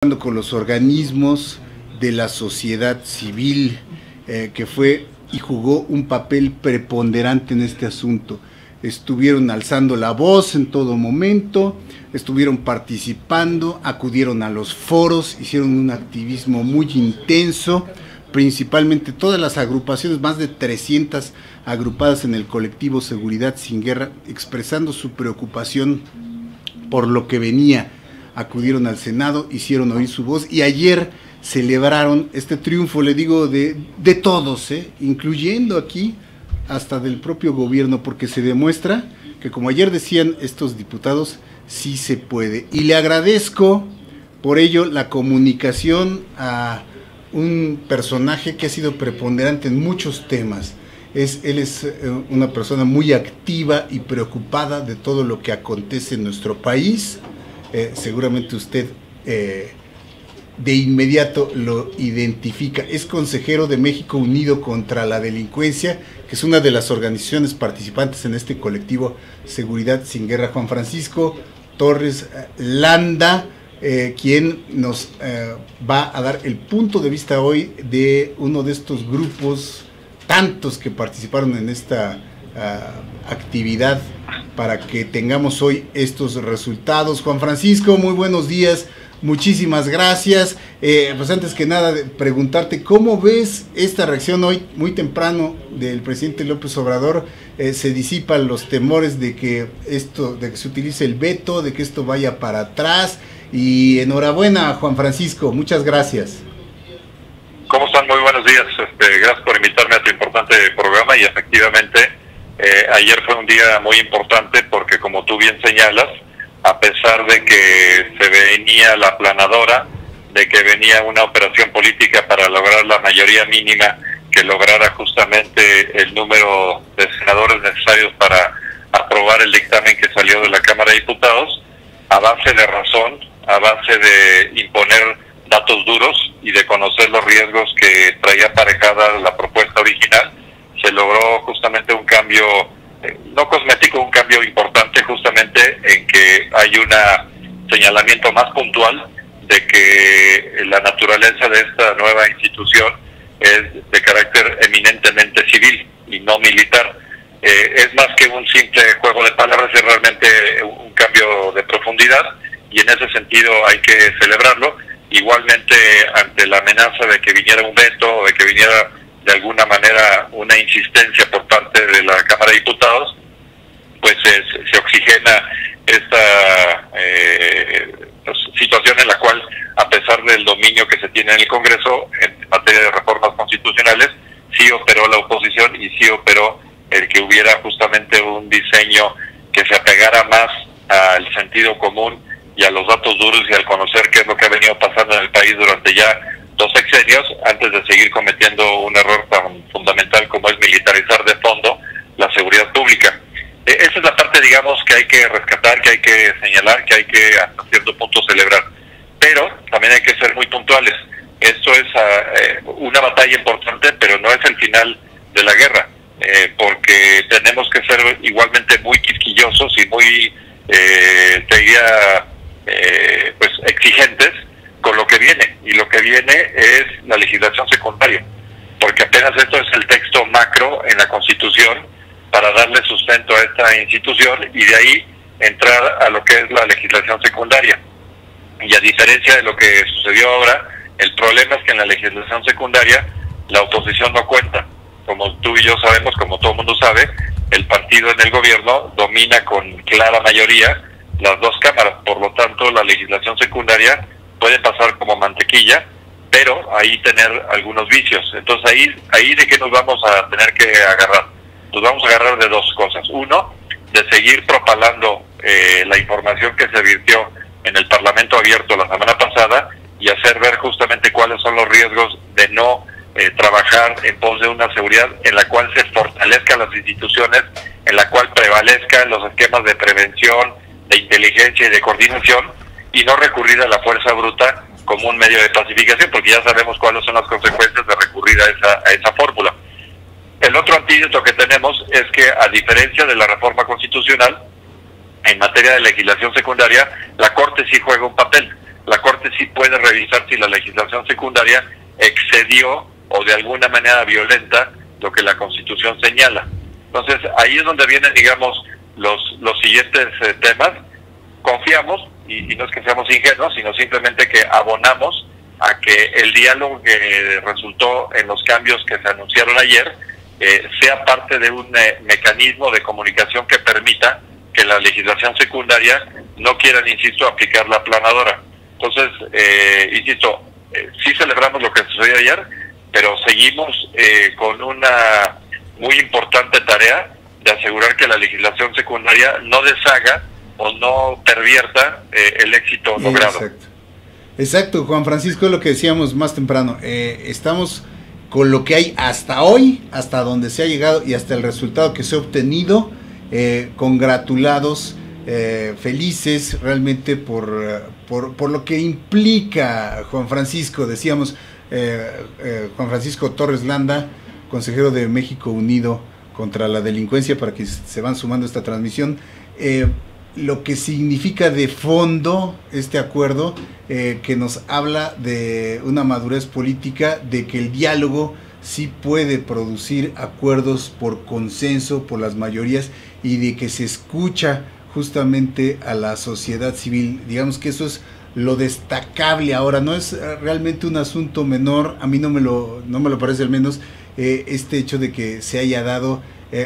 Con los organismos de la sociedad civil, que fue y jugó un papel preponderante en este asunto. Estuvieron alzando la voz en todo momento, estuvieron participando, acudieron a los foros, hicieron un activismo muy intenso, principalmente todas las agrupaciones, más de 300 agrupadas en el colectivo Seguridad Sin Guerra, expresando su preocupación por lo que venía. Acudieron al Senado, hicieron oír su voz y ayer celebraron este triunfo, le digo, de todos, incluyendo aquí hasta del propio gobierno, porque se demuestra que, como ayer decían estos diputados, sí se puede. Y le agradezco por ello la comunicación a un personaje que ha sido preponderante en muchos temas. Él es una persona muy activa y preocupada de todo lo que acontece en nuestro país. Seguramente usted de inmediato lo identifica. Es consejero de México Unido contra la Delincuencia, que es una de las organizaciones participantes en este colectivo Seguridad Sin Guerra. Juan Francisco Torres Landa, quien nos va a dar el punto de vista hoy de uno de estos grupos, tantos que participaron en esta actividad para que tengamos hoy estos resultados. Juan Francisco, muy buenos días, muchísimas gracias. Pues antes que nada, preguntarte, ¿cómo ves esta reacción hoy, muy temprano, del presidente López Obrador? Se disipan los temores de que se utilice el veto, de que esto vaya para atrás, y enhorabuena, Juan Francisco, muchas gracias. ¿Cómo están? Muy buenos días. Gracias por invitarme a tu importante programa y efectivamente ayer fue un día muy importante porque, como tú bien señalas, a pesar de que se venía la aplanadora, de que venía una operación política para lograr la mayoría mínima que lograra justamente el número de senadores necesarios para aprobar el dictamen que salió de la Cámara de Diputados, a base de razón, a base de imponer datos duros y de conocer los riesgos que traía aparejada la propuesta original, se logró justamente un cambio, no cosmético, un cambio importante, justamente en que hay un señalamiento más puntual de que la naturaleza de esta nueva institución es de carácter eminentemente civil y no militar. Es más que un simple juego de palabras, es realmente un cambio de profundidad y en ese sentido hay que celebrarlo. Igualmente, ante la amenaza de que viniera un veto o de que viniera de alguna manera una insistencia por parte de la Cámara de Diputados, pues se oxigena esta situación en la cual, a pesar del dominio que se tiene en el Congreso en materia de reformas constitucionales, sí operó la oposición y sí operó el que hubiera justamente un diseño que se apegara más al sentido común y a los datos duros y al conocer qué es lo que ha venido pasando en el país durante ya 2 sexenios, antes de seguir cometiendo un error tan fundamental como es militarizar de fondo la seguridad pública. Esa es la parte, digamos, que hay que rescatar, que hay que señalar, que hay que hasta cierto punto celebrar. Pero también hay que ser muy puntuales. Esto es una batalla importante, pero no es el final de la guerra, porque tenemos que ser igualmente muy quisquillosos y muy, te diría, pues exigentes con lo que viene, y lo que viene es la legislación secundaria, porque apenas esto es el texto macro en la Constitución para darle sustento a esta institución y de ahí entrar a lo que es la legislación secundaria. Y a diferencia de lo que sucedió ahora, el problema es que en la legislación secundaria la oposición no cuenta. Como tú y yo sabemos, como todo el mundo sabe, el partido en el gobierno domina con clara mayoría las 2 cámaras, por lo tanto la legislación secundaria puede pasar como mantequilla, pero ahí tener algunos vicios. Entonces ahí de qué nos vamos a tener que agarrar. Nos vamos a agarrar de 2 cosas. Uno, de seguir propalando la información que se virtió en el Parlamento abierto la semana pasada y hacer ver justamente cuáles son los riesgos de no trabajar en pos de una seguridad en la cual se fortalezcan las instituciones, en la cual prevalezcan los esquemas de prevención, de inteligencia y de coordinación, y no recurrir a la fuerza bruta como un medio de pacificación, porque ya sabemos cuáles son las consecuencias de recurrir a esa fórmula. El otro antídoto que tenemos es que, a diferencia de la reforma constitucional, en materia de legislación secundaria, la Corte sí juega un papel. la Corte sí puede revisar si la legislación secundaria excedió o de alguna manera violenta lo que la Constitución señala. Entonces, ahí es donde vienen, digamos, los siguientes temas. Confiamos, y no es que seamos ingenuos, sino simplemente que abonamos a que el diálogo que resultó en los cambios que se anunciaron ayer sea parte de un mecanismo de comunicación que permita que la legislación secundaria no quieran, insisto, aplicar la aplanadora. Entonces, insisto, sí celebramos lo que sucedió ayer, pero seguimos con una muy importante tarea de asegurar que la legislación secundaria no deshaga o no pervierta el éxito logrado. Exacto, Juan Francisco, lo que decíamos más temprano, estamos con lo que hay hasta hoy, hasta donde se ha llegado y hasta el resultado que se ha obtenido, congratulados, felices realmente por lo que implica, Juan Francisco. Decíamos, Juan Francisco Torres Landa, consejero de México Unido contra la Delincuencia, para que se van sumando a esta transmisión, lo que significa de fondo este acuerdo, que nos habla de una madurez política, de que el diálogo sí puede producir acuerdos por consenso, por las mayorías, y de que se escucha justamente a la sociedad civil. Digamos que eso es lo destacable ahora, no es realmente un asunto menor. A mí no me lo parece, al menos, este hecho de que se haya dado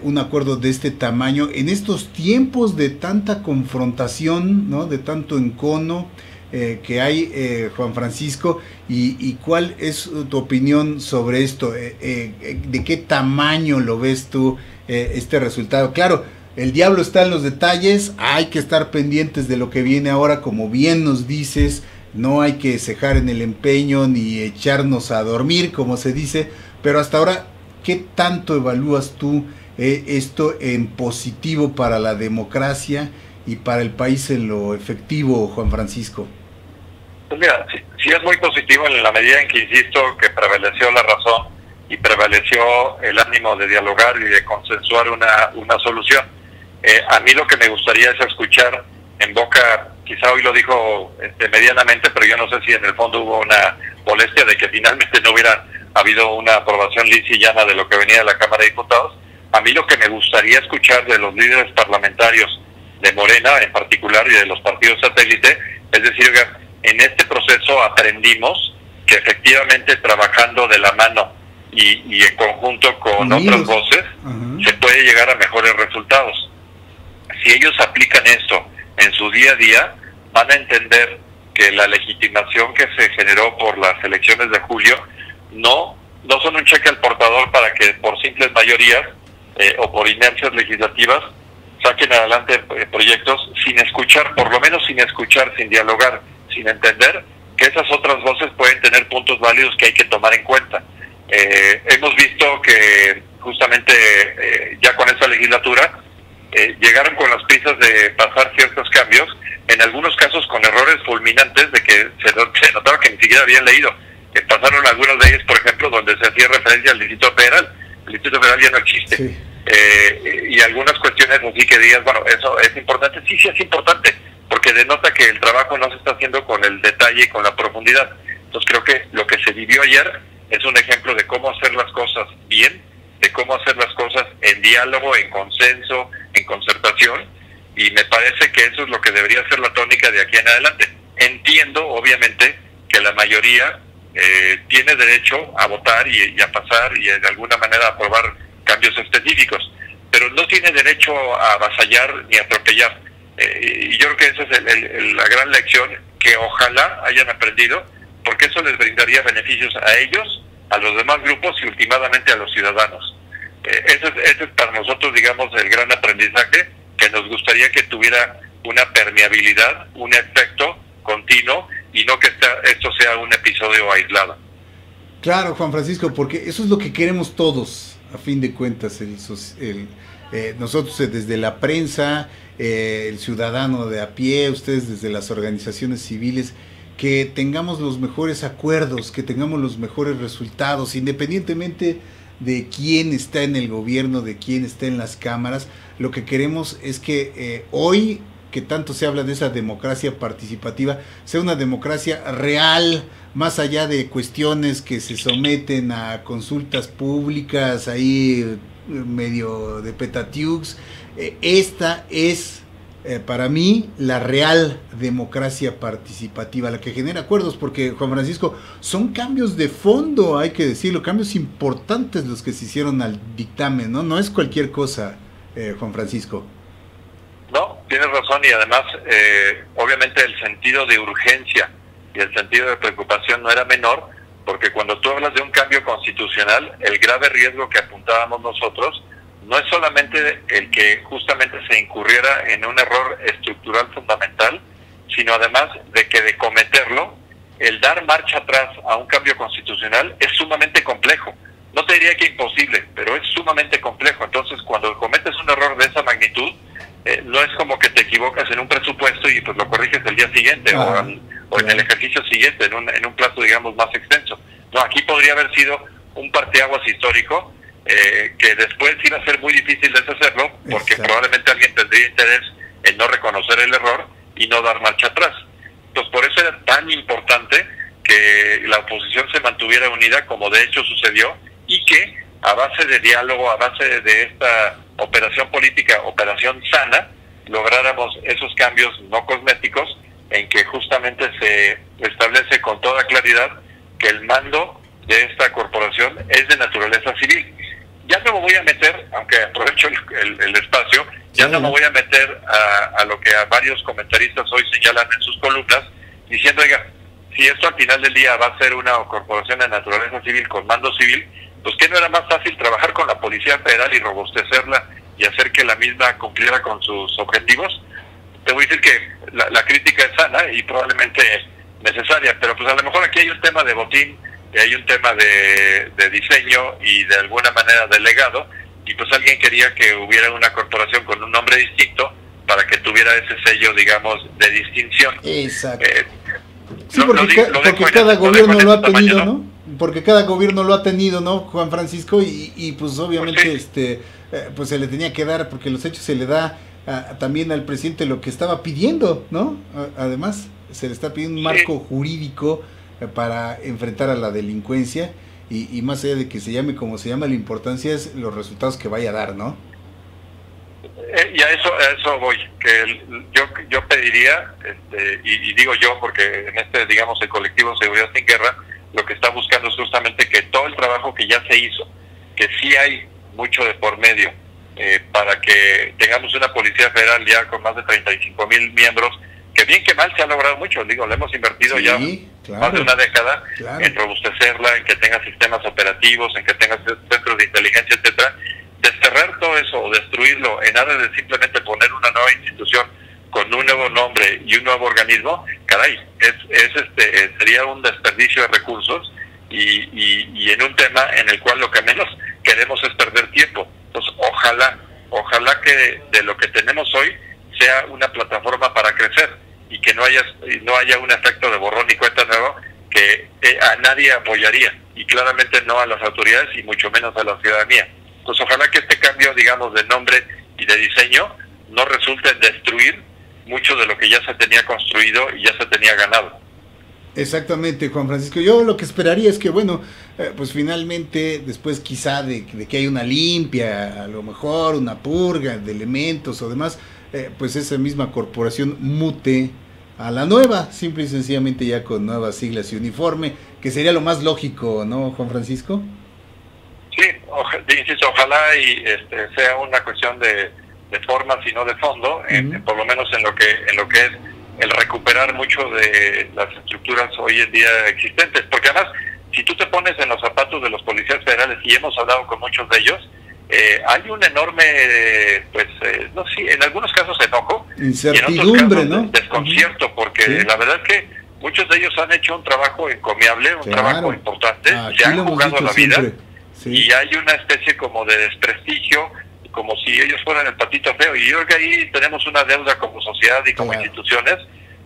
un acuerdo de este tamaño en estos tiempos de tanta confrontación, ¿no?, de tanto encono que hay, Juan Francisco, y cuál es tu opinión sobre esto, de qué tamaño lo ves tú, este resultado. Claro, el diablo está en los detalles, hay que estar pendientes de lo que viene ahora, como bien nos dices, no hay que cejar en el empeño ni echarnos a dormir, como se dice, pero hasta ahora, ¿qué tanto evalúas tú esto en positivo para la democracia y para el país en lo efectivo, Juan Francisco? Pues mira, sí es muy positivo en la medida en que, insisto, que prevaleció la razón y prevaleció el ánimo de dialogar y de consensuar una solución. A mí lo que me gustaría es escuchar en boca, quizá hoy lo dijo medianamente, pero yo no sé si en el fondo hubo una molestia de que finalmente no hubiera habido una aprobación lisa y llana de lo que venía de la Cámara de Diputados. A mí lo que me gustaría escuchar de los líderes parlamentarios de Morena en particular y de los partidos satélite, es decir, en este proceso aprendimos que efectivamente trabajando de la mano y en conjunto con otras voces, se puede llegar a mejores resultados. Si ellos aplican esto en su día a día, van a entender que la legitimación que se generó por las elecciones de julio no son un cheque al portador para que por simples mayorías o por inercias legislativas saquen adelante proyectos sin escuchar, por lo menos sin escuchar, sin dialogar, sin entender que esas otras voces pueden tener puntos válidos que hay que tomar en cuenta. Hemos visto que justamente ya con esta legislatura llegaron con las prisas de pasar ciertos cambios, en algunos casos con errores fulminantes de que se notaba que ni siquiera habían leído. Pasaron algunas de ellas, por ejemplo, donde se hacía referencia al Distrito Federal. El Distrito Federal ya no existe. Sí. Y algunas cuestiones así que digas, bueno, eso es importante. Sí es importante, porque denota que el trabajo no se está haciendo con el detalle y con la profundidad. Entonces creo que lo que se vivió ayer es un ejemplo de cómo hacer las cosas bien, de cómo hacer las cosas en diálogo, en consenso, en concertación, y me parece que eso es lo que debería ser la tónica de aquí en adelante. Entiendo, obviamente, que la mayoría tiene derecho a votar y a pasar y de alguna manera a aprobar cambios específicos, pero no tiene derecho a avasallar ni a atropellar. Y yo creo que esa es la gran lección que ojalá hayan aprendido, porque eso les brindaría beneficios a ellos, a los demás grupos y últimamente a los ciudadanos. Ese es para nosotros, digamos, el gran aprendizaje, que nos gustaría que tuviera una permeabilidad, un efecto continuo, y no que esto sea un episodio aislado. Claro, Juan Francisco, porque eso es lo que queremos todos, a fin de cuentas, nosotros desde la prensa, el ciudadano de a pie, ustedes desde las organizaciones civiles, que tengamos los mejores acuerdos, que tengamos los mejores resultados, independientemente de quién está en el gobierno, de quién está en las cámaras. Lo que queremos es que hoy que tanto se habla de esa democracia participativa, sea una democracia real, más allá de cuestiones que se someten a consultas públicas ahí medio de petatiux. Esta es para mí la real democracia participativa, la que genera acuerdos, porque Juan Francisco, son cambios de fondo, hay que decirlo, cambios importantes los que se hicieron al dictamen, no es cualquier cosa, Juan Francisco. No, tienes razón, y además obviamente el sentido de urgencia y el sentido de preocupación no era menor, porque cuando tú hablas de un cambio constitucional, el grave riesgo que apuntábamos nosotros no es solamente el que justamente se incurriera en un error estructural fundamental, sino además de que de cometerlo, el dar marcha atrás a un cambio constitucional es sumamente complejo. No te diría que imposible, pero es sumamente complejo. Entonces, cuando cometes un error de esa magnitud, no es como que te equivocas en un presupuesto y pues lo corriges el día siguiente o en el ejercicio siguiente, en un plazo, digamos, más extenso. No, aquí podría haber sido un parteaguas histórico, que después iba a ser muy difícil deshacerlo, porque probablemente alguien tendría interés en no reconocer el error y no dar marcha atrás. Entonces, por eso era tan importante que la oposición se mantuviera unida, como de hecho sucedió, y que a base de diálogo, a base de esta operación política, operación sana, lográramos esos cambios no cosméticos, en que justamente se establece con toda claridad que el mando de esta corporación es de naturaleza civil. Ya no me voy a meter, aunque aprovecho el espacio, ya no me voy a meter a lo que a varios comentaristas hoy señalan en sus columnas, diciendo, oiga, si esto al final del día va a ser una corporación de naturaleza civil con mando civil, pues ¿qué no era más fácil trabajar con la Policía Federal y robustecerla y hacer que la misma cumpliera con sus objetivos? Te voy a decir que la crítica es sana y probablemente necesaria, pero pues a lo mejor aquí hay un tema de botín, y hay un tema de diseño y de alguna manera de legado, y pues alguien quería que hubiera una corporación con un nombre distinto para que tuviera ese sello, digamos, de distinción. Exacto. Sí, porque cada gobierno lo ha tenido, ¿no? Porque cada gobierno lo ha tenido, ¿no, Juan Francisco? Y pues obviamente pues, pues se le tenía que dar, porque los hechos se le da también al presidente lo que estaba pidiendo, ¿no? Además, se le está pidiendo un marco jurídico para enfrentar a la delincuencia, y más allá de que se llame como se llama, la importancia es los resultados que vaya a dar, ¿no? Y a eso voy, que yo pediría, y digo yo porque en digamos, el colectivo Seguridad Sin Guerra, lo que está buscando es justamente que todo el trabajo que ya se hizo, que sí hay mucho de por medio, para que tengamos una Policía Federal ya con más de 35,000 miembros, que bien que mal se ha logrado mucho, digo, le hemos invertido más de una década en robustecerla, en que tenga sistemas operativos, en que tenga centros de inteligencia, etcétera. Desterrar todo eso o destruirlo en aras de simplemente poner una nueva institución con un nuevo nombre y un nuevo organismo, caray, sería un desperdicio de recursos y en un tema en el cual lo que menos queremos es perder tiempo. Entonces, ojalá que de lo que tenemos hoy sea una plataforma para crecer y que no haya un efecto de borrón y cuenta nueva que a nadie apoyaría, y claramente no a las autoridades y mucho menos a la ciudadanía. Entonces, ojalá que este cambio, digamos, de nombre y de diseño no resulte en destruir mucho de lo que ya se tenía construido y ya se tenía ganado. Exactamente, Juan Francisco. Yo lo que esperaría es que, bueno, pues finalmente, después quizá de que haya una limpia, a lo mejor una purga de elementos o demás, pues esa misma corporación mute a la nueva, simple y sencillamente ya con nuevas siglas y uniforme, que sería lo más lógico, ¿no, Juan Francisco? Sí, insisto, ojalá y sea una cuestión de formas y no de fondo, por lo menos en lo que es el recuperar mucho de las estructuras hoy en día existentes, porque además, si tú te pones en los zapatos de los policías federales, y hemos hablado con muchos de ellos, hay un enorme, no sé, en algunos casos enojo, incertidumbre, y en otros casos, ¿no? Desconcierto, porque la verdad es que muchos de ellos han hecho un trabajo encomiable, un trabajo importante, se han jugado la vida, y hay una especie como de desprestigio, como si ellos fueran el patito feo, y yo creo que ahí tenemos una deuda como sociedad y como instituciones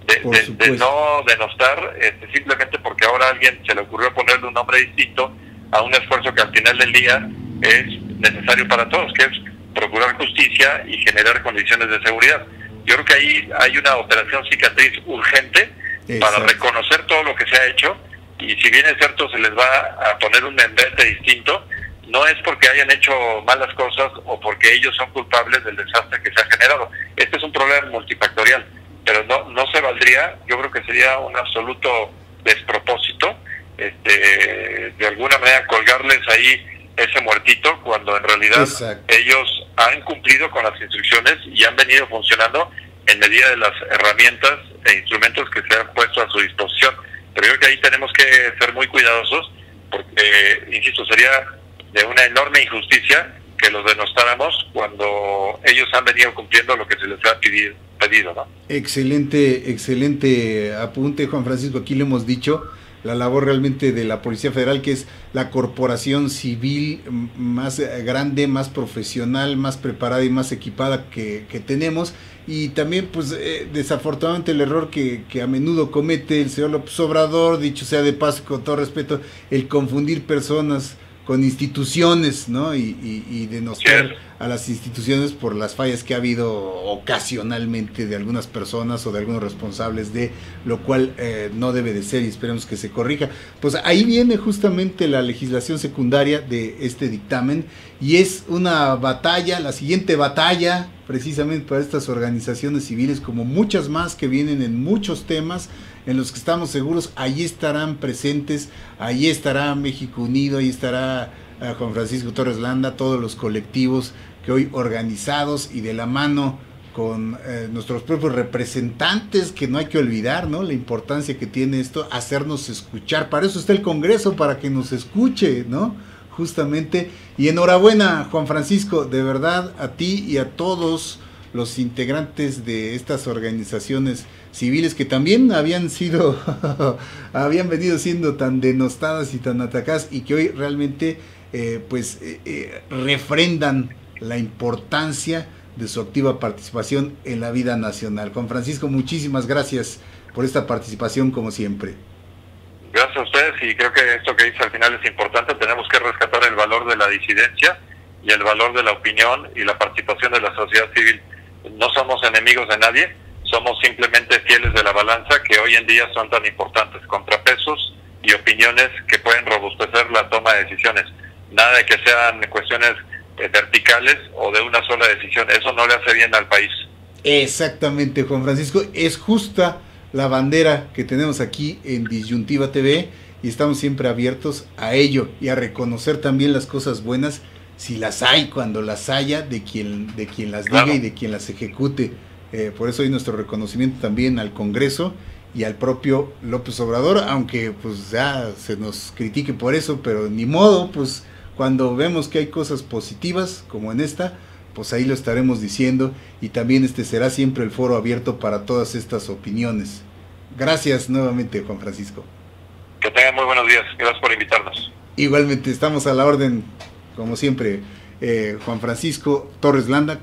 de no denostar simplemente porque ahora a alguien se le ocurrió ponerle un nombre distinto a un esfuerzo que al final del día es necesario para todos, que es procurar justicia y generar condiciones de seguridad. Yo creo que ahí hay una operación cicatriz urgente para reconocer todo lo que se ha hecho, y si bien es cierto se les va a poner un membrete distinto, no es porque hayan hecho malas cosas o porque ellos son culpables del desastre que se ha generado. Este es un problema multifactorial, pero no se valdría, yo creo que sería un absoluto despropósito, de alguna manera colgarles ahí ese muertito, cuando en realidad ellos han cumplido con las instrucciones y han venido funcionando en medida de las herramientas e instrumentos que se han puesto a su disposición. Pero yo creo que ahí tenemos que ser muy cuidadosos, porque, insisto, sería de una enorme injusticia que los denostáramos cuando ellos han venido cumpliendo lo que se les ha pedido, ¿no? Excelente apunte, Juan Francisco. Aquí le hemos dicho la labor realmente de la Policía Federal, que es la corporación civil más grande, más profesional, más preparada y más equipada que tenemos. Y también, pues, desafortunadamente el error que a menudo comete el señor López Obrador, dicho sea de paso, con todo respeto, el confundir personas con instituciones, ¿no? Y denostar a las instituciones por las fallas que ha habido ocasionalmente de algunas personas o de algunos responsables, de lo cual no debe de ser, y esperemos que se corrija. Pues ahí viene justamente la legislación secundaria de este dictamen, y es una batalla, la siguiente batalla precisamente para estas organizaciones civiles, como muchas más que vienen en muchos temas en los que estamos seguros, ahí estarán presentes, ahí estará México Unido, ahí estará Juan Francisco Torres Landa, todos los colectivos que hoy organizados y de la mano con nuestros propios representantes, que no hay que olvidar, ¿no?, la importancia que tiene esto, hacernos escuchar. Para eso está el Congreso, para que nos escuche, ¿no?, justamente. Y enhorabuena, Juan Francisco, de verdad, a ti y a todos los integrantes de estas organizaciones civiles que también habían venido siendo tan denostadas y tan atacadas, y que hoy realmente refrendan la importancia de su activa participación en la vida nacional. Juan Francisco, muchísimas gracias por esta participación, como siempre. Gracias a ustedes, y creo que esto que dice al final es importante. Tenemos que rescatar el valor de la disidencia y el valor de la opinión y la participación de la sociedad civil. No somos enemigos de nadie, somos simplemente fieles de la balanza, que hoy en día son tan importantes, contrapesos y opiniones que pueden robustecer la toma de decisiones. Nada de que sean cuestiones verticales o de una sola decisión, eso no le hace bien al país. Exactamente, Juan Francisco, es justa la bandera que tenemos aquí en Disyuntiva TV, y estamos siempre abiertos a ello y a reconocer también las cosas buenas, si las hay, cuando las haya, de quien las diga y de quien las ejecute. Por eso hay nuestro reconocimiento también al Congreso y al propio López Obrador, aunque pues ya se nos critique por eso, pero ni modo, pues cuando vemos que hay cosas positivas como en esta, pues ahí lo estaremos diciendo, y también será siempre el foro abierto para todas estas opiniones. Gracias nuevamente, Juan Francisco. Que tengan muy buenos días, gracias por invitarnos. Igualmente, estamos a la orden, como siempre, Juan Francisco Torres Landa.